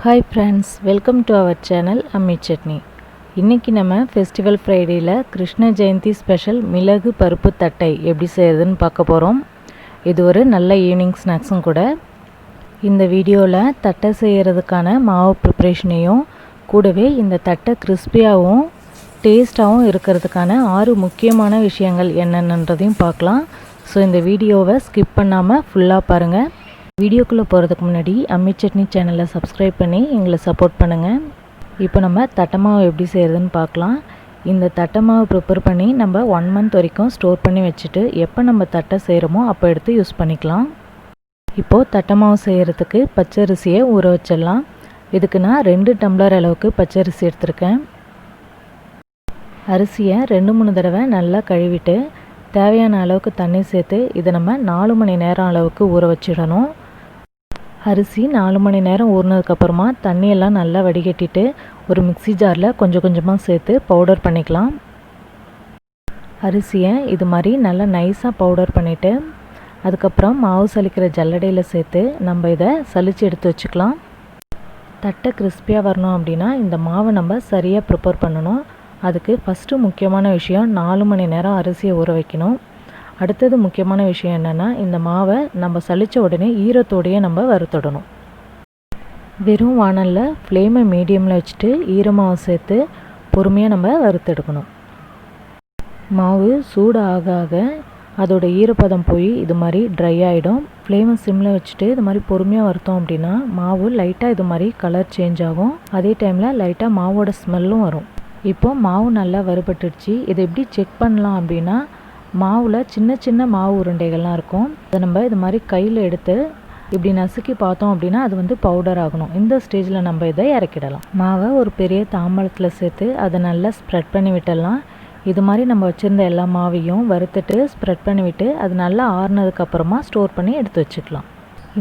Hi friends, welcome to our channel Ammi Chutney. இன்னைக்கு நம்ம festival ஃப்ரைடேல Krishna Jayanthi special மிளகு பருப்பு தட்டை எப்படி செய்யறதுன்னு பார்க்க போறோம். இது ஒரு நல்ல ஈவினிங் ஸ்நாக்ஸும் கூட. இந்த வீடியோல தட்டை செய்யறதுக்கான மாவு ப்ரிப்பரேஷனையும் கூடவே இந்த தட்டை கிறிஸ்பியாவும் டேஸ்டாவும் இருக்கிறதுக்கான 6 முக்கியமான விஷயங்கள் என்னென்னன்றதையும் பார்க்கலாம். ஸோ இந்த வீடியோவை ஸ்கிப் பண்ணாமல் ஃபுல்லாக பாருங்கள். வீடியோக்குள்ளே போகிறதுக்கு முன்னாடி அம்மி சட்னி சேனலை சப்ஸ்கிரைப் பண்ணி எங்களை சப்போர்ட் பண்ணுங்கள். இப்போ நம்ம தட்டை மாவு எப்படி செய்கிறதுன்னு பார்க்கலாம். இந்த தட்டை மாவு ப்ரிப்பேர் பண்ணி நம்ம 1 மந்த் வரைக்கும் ஸ்டோர் பண்ணி வச்சுட்டு எப்போ நம்ம தட்டை செய்கிறோமோ அப்போ எடுத்து யூஸ் பண்ணிக்கலாம். இப்போது தட்டை மாவு செய்கிறதுக்கு பச்சரிசியை ஊற வச்சிடலாம். இதுக்கு நான் 2 டம்ளர் அளவுக்கு பச்சரிசி எடுத்திருக்கேன். அரிசியை 2-3 தடவை நல்லா கழுவிட்டு தேவையான அளவுக்கு தண்ணி சேர்த்து இதை நம்ம 4 மணி நேரம் அளவுக்கு ஊற வச்சிடணும். அரிசி 4 மணி நேரம் ஊறினதுக்கப்புறமா தண்ணியெல்லாம் நல்லா வடிகட்டிட்டு ஒரு மிக்ஸி ஜாரில் கொஞ்சம் கொஞ்சமாக சேர்த்து பவுடர் பண்ணிக்கலாம். அரிசியை இது மாதிரி நல்லா நைஸாக பவுடர் பண்ணிவிட்டு அதுக்கப்புறம் மாவு சலிக்கிற ஜல்லடையில் சேர்த்து நம்ம இதை சலித்து எடுத்து வச்சுக்கலாம். தட்டை கிறிஸ்பியாக வரணும் அப்படின்னா இந்த மாவை நம்ம சரியாக ப்ரிப்பேர் பண்ணணும். அதுக்கு ஃபஸ்ட்டு முக்கியமான விஷயம் 4 மணி நேரம் அரிசியை ஊற வைக்கணும். அடுத்தது முக்கியமான விஷயம் என்னென்னா இந்த மாவை நம்ம சலித்த உடனே ஈரத்தோடையே நம்ம வறுத்துடணும். வெறும் வானலில் ஃப்ளேமை மீடியமில் வச்சுட்டு ஈரமாவை சேர்த்து பொறுமையாக நம்ம வறுத்தெடுக்கணும். மாவு சூடு ஆக ஆக அதோட ஈரப்பதம் போய் இது மாதிரி ட்ரை ஆகிடும். ஃப்ளேமை சிம்மில் வச்சுட்டு இது மாதிரி பொறுமையாக வறுத்தோம் அப்படின்னா மாவு லைட்டாக இது மாதிரி கலர் சேஞ்ச் ஆகும். அதே டைமில் லைட்டாக மாவோட ஸ்மெல்லும் வரும். இப்போது மாவு நல்லா வறுபட்டுடுச்சு. இதை எப்படி செக் பண்ணலாம் அப்படின்னா மாவில் சின்ன சின்ன மாவு உருண்டைகள்லாம் இருக்கும். அதை நம்ம இது மாதிரி கையில் எடுத்து இப்படி நசுக்கி பார்த்தோம் அப்படின்னா அது வந்து பவுடர் ஆகணும். இந்த ஸ்டேஜில் நம்ம இதை இறக்கிடலாம். மாவை ஒரு பெரிய தாம்பழத்தில் சேர்த்து அதை நல்லா ஸ்ப்ரெட் பண்ணி விட்டுடலாம். இது மாதிரி நம்ம வச்சுருந்த எல்லா மாவையும் வறுத்துட்டு ஸ்ப்ரெட் பண்ணிவிட்டு அது நல்லா ஆறுனதுக்கப்புறமா ஸ்டோர் பண்ணி எடுத்து வச்சுக்கலாம்.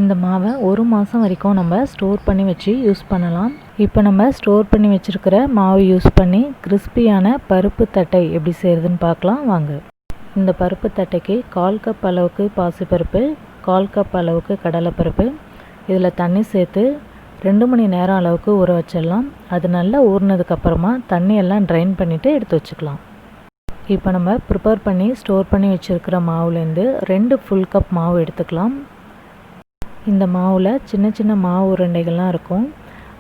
இந்த மாவை 1 மாதம் வரைக்கும் நம்ம ஸ்டோர் பண்ணி வச்சு யூஸ் பண்ணலாம். இப்போ நம்ம ஸ்டோர் பண்ணி வச்சுருக்கிற மாவு யூஸ் பண்ணி கிறிஸ்பியான பருப்பு தட்டை எப்படி செய்கிறதுன்னு பார்க்கலாம் வாங்க. இந்த பருப்பு தட்டைக்கு 1/4 கப் அளவுக்கு பாசிப்பருப்பு, 1/4 கப் அளவுக்கு கடலைப்பருப்பு, இதில் தண்ணி சேர்த்து 2 மணி நேரம் அளவுக்கு ஊற வச்சிடலாம். அது நல்லா ஊறினதுக்கப்புறமா தண்ணியெல்லாம் ட்ரைன் பண்ணிவிட்டு எடுத்து வச்சுக்கலாம். இப்போ நம்ம ப்ரிப்பேர் பண்ணி ஸ்டோர் பண்ணி வச்சுருக்கிற மாவுலேருந்து 2 ஃபுல் கப் மாவு எடுத்துக்கலாம். இந்த மாவில் சின்ன சின்ன மாவு உருண்டைகள்லாம் இருக்கும்.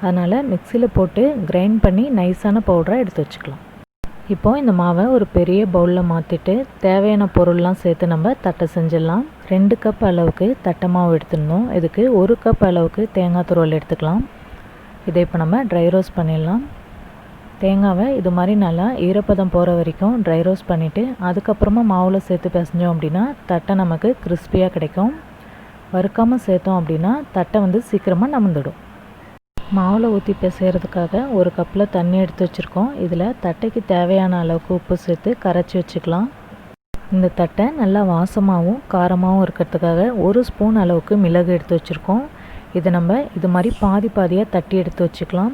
அதனால் மிக்சியில் போட்டு கிரைண்ட் பண்ணி நைஸான பவுடராக எடுத்து வச்சுக்கலாம். இப்போது இந்த மாவை ஒரு பெரிய பவுலில் மாற்றிட்டு தேவையான பொருள்லாம் சேர்த்து நம்ம தட்டை செஞ்சிடலாம். 2 கப் அளவுக்கு தட்டை மாவு எடுத்துடணும். இதுக்கு 1 கப் அளவுக்கு தேங்காய் துருவல் எடுத்துக்கலாம். இதை இப்போ நம்ம ட்ரை ரோஸ்ட் பண்ணிடலாம். தேங்காவை இது மாதிரி நல்லா ஈரப்பதம் போகிற வரைக்கும் ட்ரை ரோஸ்ட் பண்ணிவிட்டு அதுக்கப்புறமா மாவில் சேர்த்து பிசைஞ்சோம் அப்படின்னா தட்டை நமக்கு கிறிஸ்பியாக கிடைக்கும். வறுக்காமல் சேர்த்தோம் அப்படின்னா தட்டை வந்து சீக்கிரமாக நமுந்துடும். மாவில் ஊற்றி பிசைகிறதுக்காக 1 கப்பில் தண்ணி எடுத்து வச்சுருக்கோம். இதில் தட்டைக்கு தேவையான அளவுக்கு உப்பு சேர்த்து கரைச்சி வச்சுக்கலாம். இந்த தட்டை நல்லா வாசமாகவும் காரமாகவும் இருக்கிறதுக்காக 1 ஸ்பூன் அளவுக்கு மிளகு எடுத்து வச்சுருக்கோம். இதை நம்ம இது மாதிரி பாதி பாதியாக தட்டி எடுத்து வச்சுக்கலாம்.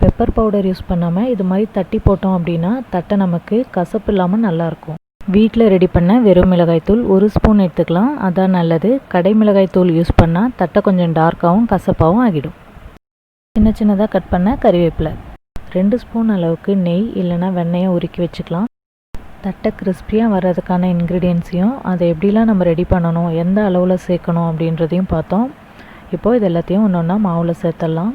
பெப்பர் பவுடர் யூஸ் பண்ணாமல் இது மாதிரி தட்டி போட்டோம் அப்படின்னா தட்டை நமக்கு கசப்பு இல்லாமல் நல்லாயிருக்கும். வீட்டில் ரெடி பண்ண வெறும் மிளகாய்த்தூள் 1 ஸ்பூன் எடுத்துக்கலாம். அதான் நல்லது. கடை மிளகாய்த்தூள் யூஸ் பண்ணால் தட்டை கொஞ்சம் டார்க்காகவும் கசப்பாகவும் ஆகிடும். சின்ன சின்னதாக கட் பண்ண கறிவேப்பிலை, 2 ஸ்பூன் அளவுக்கு நெய் இல்லைன்னா வெண்ணெயை உருக்கி வச்சுக்கலாம். தட்டை கிறிஸ்பியாக வர்றதுக்கான இன்க்ரீடியன்ஸையும் அதை எப்படிலாம் நம்ம ரெடி பண்ணணும், எந்த அளவில் சேர்க்கணும் அப்படின்றதையும் பார்த்தோம். இப்போது இது எல்லாத்தையும் ஒன்று ஒன்றா மாவில் சேர்த்துடலாம்.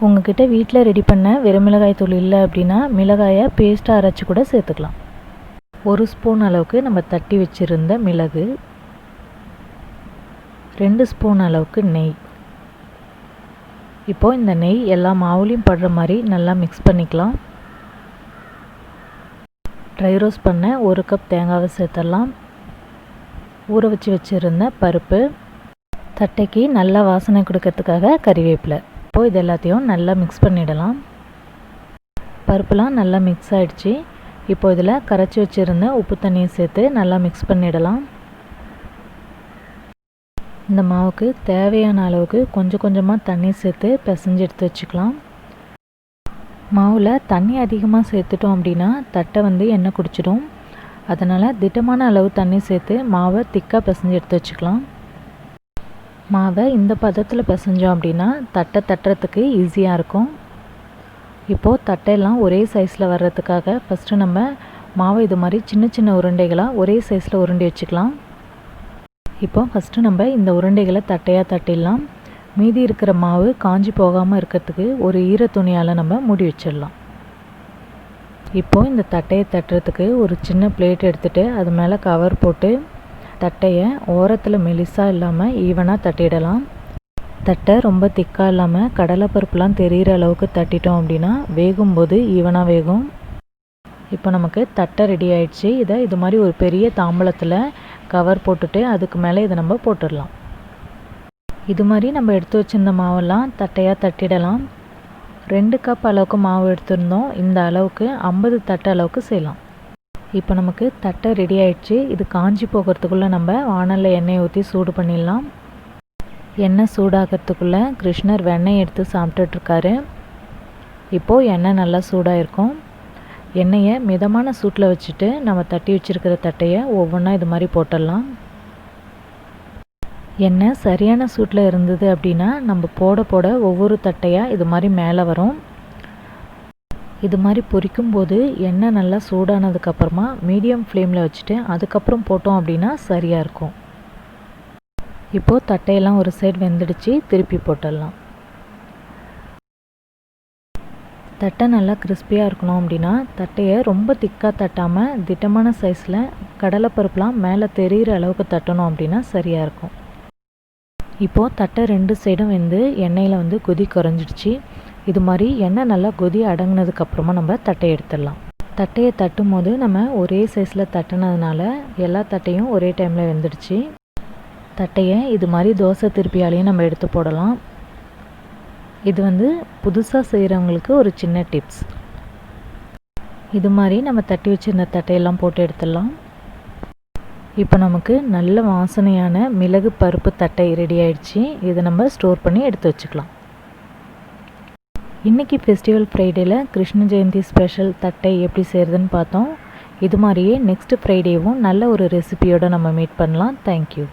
உங்ககிட்ட வீட்டில் ரெடி பண்ண வெறும் மிளகாய்த்தூள் இல்லை அப்படின்னா மிளகாயை பேஸ்ட்டாக அரைச்சி கூட சேர்த்துக்கலாம். 1 ஸ்பூன் அளவுக்கு நம்ம தட்டி வச்சுருந்த மிளகு, 2 ஸ்பூன் அளவுக்கு நெய். இப்போது இந்த நெய் எல்லா மாவுலையும் படுற மாதிரி நல்லா மிக்ஸ் பண்ணிக்கலாம். ட்ரை ரோஸ்ட் பண்ண 1 கப் தேங்காவை சேர்த்துடலாம். ஊற வச்சுருந்த பருப்பு, தட்டைக்கு நல்லா வாசனை கொடுக்கறதுக்காக கறிவேப்பிலை. இப்போது இது எல்லாத்தையும் நல்லா மிக்ஸ் பண்ணிடலாம். பருப்புலாம் நல்லா மிக்ஸ் ஆகிடுச்சு. இப்போ இதில் கரைச்சி வச்சுருந்த உப்பு தண்ணியை சேர்த்து நல்லா மிக்ஸ் பண்ணிடலாம். இந்த மாவுக்கு தேவையான அளவுக்கு கொஞ்சம் கொஞ்சமாக தண்ணி சேர்த்து பிசைஞ்சு எடுத்து வச்சுக்கலாம். மாவில் தண்ணி அதிகமாக சேர்த்துட்டோம் அப்படின்னா தட்டை வந்து எண்ணெய் குடிச்சிடும். அதனால் திட்டமான அளவு தண்ணி சேர்த்து மாவை திக்காக பிசைஞ்சு எடுத்து வச்சுக்கலாம். மாவை இந்த பதத்தில் பிசைஞ்சோம் அப்படின்னா தட்டை தட்டுறதுக்கு ஈஸியாக இருக்கும். இப்போது தட்டையெல்லாம் ஒரே சைஸில் வர்றதுக்காக ஃபஸ்ட்டு நம்ம மாவை இது மாதிரி சின்ன சின்ன உருண்டைகளாக ஒரே சைஸில் உருண்டை வச்சுக்கலாம். இப்போ ஃபஸ்ட்டு நம்ம இந்த உருண்டைகளை தட்டையாக தட்டிடலாம். மீதி இருக்கிற மாவு காஞ்சி போகாமல் இருக்கிறதுக்கு ஒரு ஈர துணியால் நம்ம மூடி வச்சிடலாம். இப்போது இந்த தட்டையை தட்டுறதுக்கு ஒரு சின்ன பிளேட் எடுத்துகிட்டு அது மேலே கவர் போட்டு தட்டையை ஓரத்தில் மெலிசாக இல்லாமல் ஈவனாக தட்டிடலாம். தட்டை ரொம்ப திக்காக இல்லாமல் கடலைப்பருப்புலாம் தெரிகிற அளவுக்கு தட்டிட்டோம் அப்படின்னா வேகும்போது ஈவனாக வேகும். இப்போ நமக்கு தட்டை ரெடி ஆயிடுச்சு. இதை இது மாதிரி ஒரு பெரிய தாம்பலத்தில் கவர் போட்டுட்டு அதுக்கு மேலே இதை நம்ம போட்டுடலாம். இது மாதிரி நம்ம எடுத்து வச்சுருந்த மாவெல்லாம் தட்டையாக தட்டிடலாம். 2 கப் அளவுக்கு மாவு எடுத்திருந்தோம். இந்த அளவுக்கு 50 தட்டை அளவுக்கு செய்யலாம். இப்போ நமக்கு தட்டை ரெடி ஆயிடுச்சு. இது காஞ்சி போகிறதுக்குள்ளே நம்ம வானலில் எண்ணெய் ஊற்றி சூடு பண்ணிடலாம். எண்ணெய் சூடாகிறதுக்குள்ளே கிருஷ்ணர் வெண்ணெய் எடுத்து சாப்பிட்டுட்ருக்காரு. இப்போது எண்ணெய் நல்லா சூடாக இருக்கும். எண்ணெயை மிதமான சூட்டில் வச்சுட்டு நம்ம தட்டி வச்சுருக்கிற தட்டையை ஒவ்வொன்றா இது மாதிரி போட்டுடலாம். எண்ணெய் சரியான சூட்டில் இருந்தது அப்படின்னா நம்ம போட போட ஒவ்வொரு தட்டையாக இது மாதிரி மேலே வரும். இது மாதிரி பொரிக்கும்போது எண்ணெய் நல்லா சூடானதுக்கப்புறமா மீடியம் ஃப்ளேமில் வச்சுட்டு அதுக்கப்புறம் போட்டோம் அப்படின்னா சரியாக இருக்கும். இப்போது தட்டையெல்லாம் ஒரு சைடு வெந்துடுச்சு. திருப்பி போட்டுடலாம். தட்டை நல்லா கிறிஸ்பியாக இருக்கணும் அப்படின்னா தட்டையை ரொம்ப திக்காக தட்டாமல் திட்டமான சைஸில் கடலைப்பருப்புலாம் மேலே தெரிகிற அளவுக்கு தட்டணும் அப்படின்னா சரியாக இருக்கும். இப்போது தட்டை 2 சைடும் வெந்து எண்ணெயில் கொதி குறைஞ்சிடுச்சு. இது மாதிரி எண்ணெய் நல்லா கொதி அடங்கினதுக்கப்புறமா நம்ம தட்டையை எடுத்துடலாம். தட்டையை தட்டும் போது நம்ம ஒரே சைஸில் தட்டினதுனால எல்லா தட்டையும் ஒரே டைமில் வெந்துடுச்சு. தட்டையை இது மாதிரி தோசை திருப்பியாலையும் நம்ம எடுத்து போடலாம். இது புதுசாக செய்கிறவங்களுக்கு ஒரு சின்ன டிப்ஸ். இது மாதிரி நம்ம தட்டி வச்சுருந்த தட்டையெல்லாம் போட்டு எடுத்துடலாம். இப்போ நமக்கு நல்ல வாசனையான மிளகு பருப்பு தட்டை ரெடி ஆயிடுச்சு. இதை நம்ம ஸ்டோர் பண்ணி எடுத்து வச்சுக்கலாம். இன்றைக்கி ஃபெஸ்டிவல் ஃப்ரைடேயில் கிருஷ்ண ஜெயந்தி ஸ்பெஷல் தட்டை எப்படி செய்கிறதுன்னு பார்த்தோம். இது மாதிரியே நெக்ஸ்ட் ஃப்ரைடேவும் நல்ல ஒரு ரெசிபியோடு நம்ம மீட் பண்ணலாம். தேங்க்யூ.